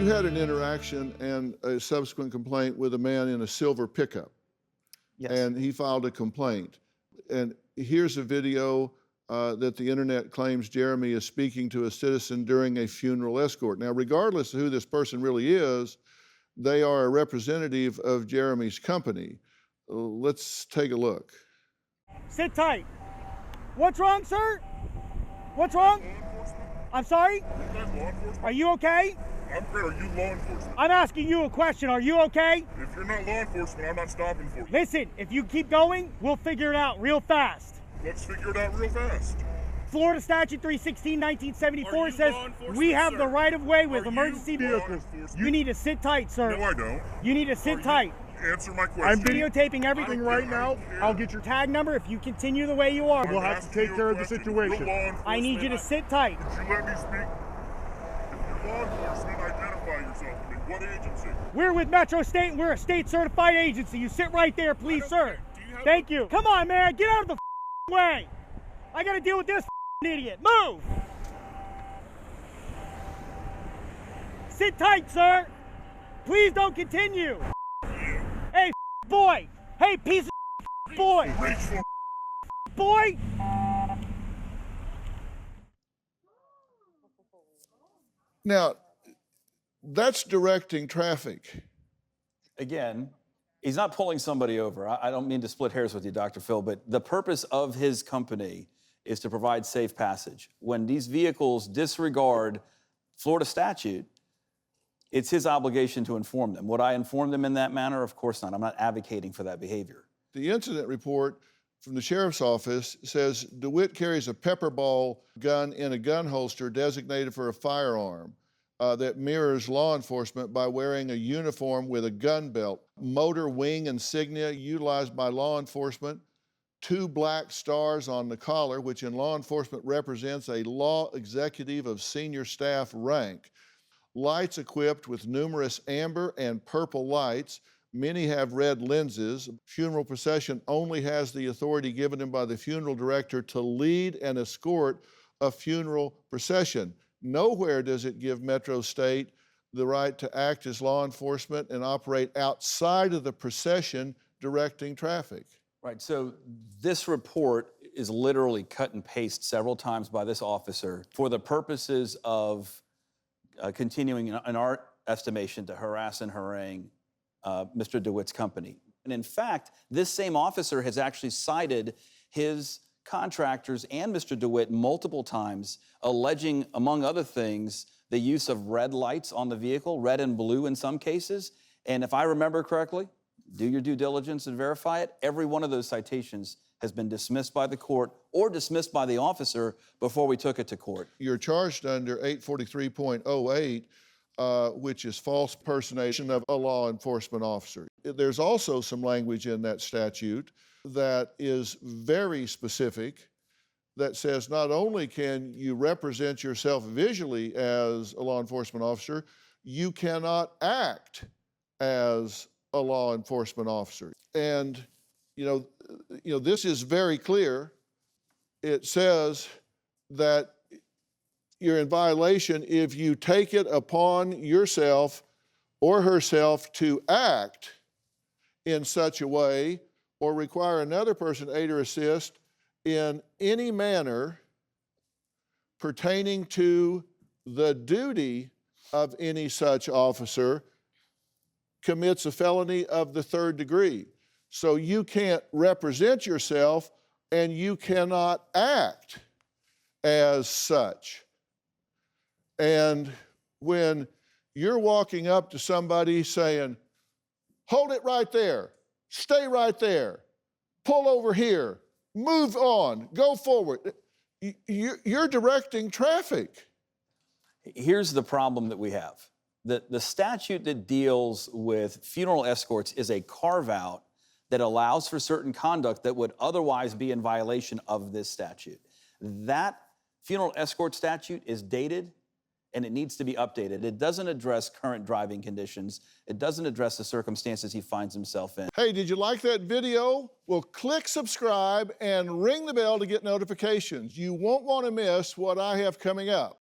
had an interaction and a subsequent complaint with a man in a silver pickup. Yes. And he filed a complaint. And here's a video that the internet claims Jeremy is speaking to a citizen during a funeral escort. Now, regardless of who this person really is, they are a representative of Jeremy's company. Let's take a look. Sit tight. What's wrong, sir? What's wrong? I'm sorry? Are you guys law enforcement? Are you okay? I'm great. Are you law enforcement? I'm asking you a question. Are you okay? If you're not law enforcement, I'm not stopping for you. Listen, if you keep going, we'll figure it out real fast. Let's figure it out real fast. Florida Statute 316, 1974 Are you says law enforcement, we have sir? the right of way with Are emergency you law vehicles. enforcement? You need to sit tight, sir. No, I don't. You need to sit tight. Answer my I'm question. Videotaping everything I don't right care. I now. don't care. I'll get your Tag number if you continue the way you are. We'll have to take care of the situation. I need you to sit tight. Did you let me speak? If you're law enforcement, identify yourself to me. What agency? We're with Metro State and we're a state certified agency. You sit right there, please, sir. Thank you. Come on, man. Get out of the way. I got to deal with this idiot. Move. Sit tight, sir. Please don't continue. Hey, boy. Hey, piece of boy. Reach for Boy. Now, that's directing traffic. Again, he's not pulling somebody over. I don't mean to split hairs with you, Dr. Phil, but the purpose of his company is to provide safe passage. When these vehicles disregard Florida statute, it's his obligation to inform them. Would I inform them in that manner? Of course not. I'm not advocating for that behavior. The incident report from the sheriff's office says DeWitte carries a pepper ball gun in a gun holster designated for a firearm that mirrors law enforcement by wearing a uniform with a gun belt, motor wing insignia utilized by law enforcement, 2 black stars on the collar, which in law enforcement represents a law executive of senior staff rank, lights equipped with numerous amber and purple lights. Many have red lenses. Funeral procession only has the authority given him by the funeral director to lead and escort a funeral procession. Nowhere does it give Metro State the right to act as law enforcement and operate outside of the procession directing traffic. Right, so this report is literally cut and paste several times by this officer for the purposes of continuing, in our estimation, to harass and harangue Mr. DeWitte's company. And in fact, this same officer has actually cited his contractors and Mr. DeWitte multiple times, alleging, among other things, the use of red lights on the vehicle, red and blue in some cases. And if I remember correctly, do your due diligence and verify it, every one of those citations has been dismissed by the court or dismissed by the officer before we took it to court. You're charged under 843.08, which is false impersonation of a law enforcement officer. There's also some language in that statute that is very specific that says not only can you represent yourself visually as a law enforcement officer, you cannot act as a law enforcement officer. And you know, this is very clear. It says that you're in violation if you take it upon yourself or herself to act in such a way or require another person aid or assist in any manner pertaining to the duty of any such officer commits a felony of the 3rd degree. So you can't represent yourself and you cannot act as such. And when you're walking up to somebody saying, hold it right there, stay right there, pull over here, move on, go forward, you're directing traffic. Here's the problem that we have. The statute that deals with funeral escorts is a carve-out that allows for certain conduct that would otherwise be in violation of this statute. That funeral escort statute is dated and it needs to be updated. It doesn't address current driving conditions. It doesn't address the circumstances he finds himself in. Hey, did you like that video? Well, click subscribe and ring the bell to get notifications. You won't want to miss what I have coming up.